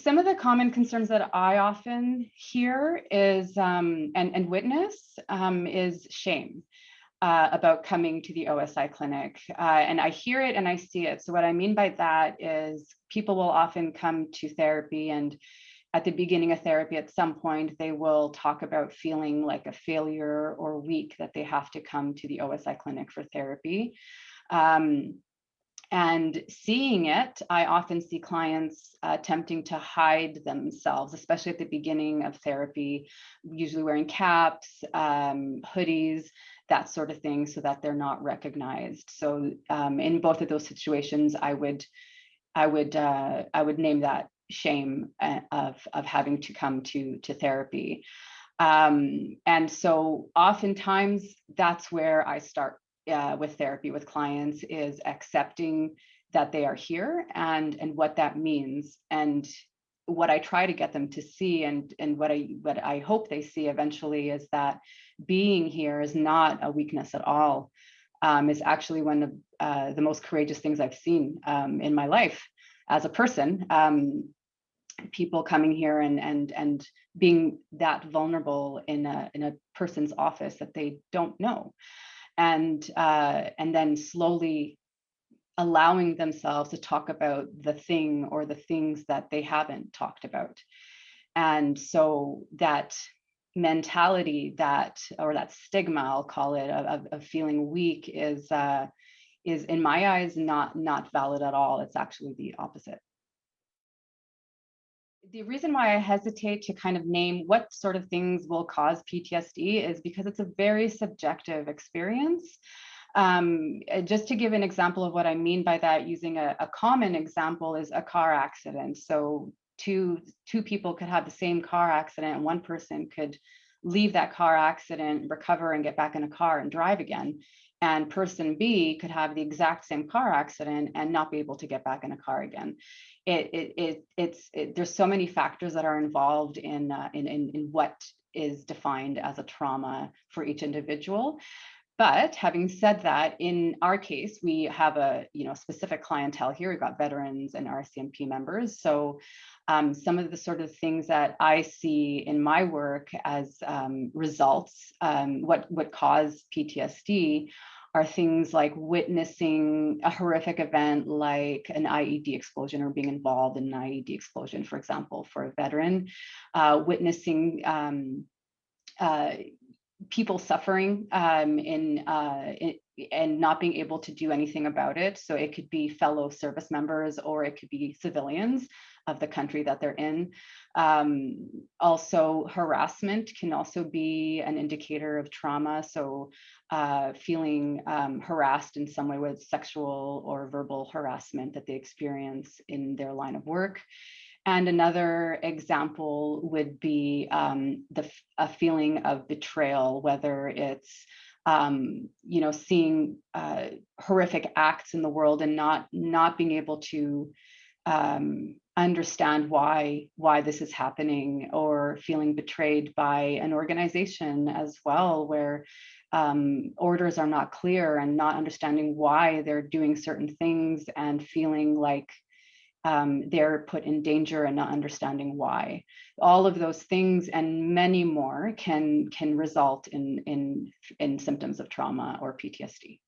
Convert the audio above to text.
some of the common concerns that I often hear is and witness is shame about coming to the OSI clinic. And I hear it and I see it. So what I mean by that is people will often come to therapy, and at the beginning of therapy, at some point, they will talk about feeling like a failure or weak that they have to come to the OSI clinic for therapy. And seeing it, I often see clients attempting to hide themselves, especially at the beginning of therapy, usually wearing caps, hoodies, that sort of thing, so that they're not recognized. So in both of those situations, I would name that shame of having to come to therapy. And so oftentimes that's where I start with therapy with clients, is accepting that they are here and what that means. And what I try to get them to see, and what I hope they see eventually, is that being here is not a weakness at all. Is actually one of the most courageous things I've seen in my life as a person. People coming here and being that vulnerable in a person's office that they don't know, and then slowly allowing themselves to talk about the thing or the things that they haven't talked about. And so that mentality, or that stigma, I'll call it, of feeling weak is in my eyes not valid at all. It's actually the opposite. The reason why I hesitate to kind of name what sort of things will cause PTSD is because it's a very subjective experience. Just to give an example of what I mean by that, using a common example is a car accident. So two people could have the same car accident, and one person could leave that car accident, recover, and get back in a car and drive again. And person B could have the exact same car accident and not be able to get back in a car again. There's so many factors that are involved in what is defined as a trauma for each individual. But having said that, in our case, we have a specific clientele here. We've got veterans and RCMP members. So some of the sort of things that I see in my work as results, what cause PTSD, are things like witnessing a horrific event like an IED explosion, or being involved in an IED explosion, for example, for a veteran, witnessing people suffering and not being able to do anything about it. So it could be fellow service members, or it could be civilians of the country that they're in. Also, harassment can also be an indicator of trauma. So feeling harassed in some way, with sexual or verbal harassment that they experience in their line of work. And another example would be a feeling of betrayal, whether it's seeing horrific acts in the world and not being able to understand why this is happening, or feeling betrayed by an organization as well, where orders are not clear, and not understanding why they're doing certain things, and feeling like they're put in danger and not understanding why. All of those things and many more can result in symptoms of trauma or PTSD.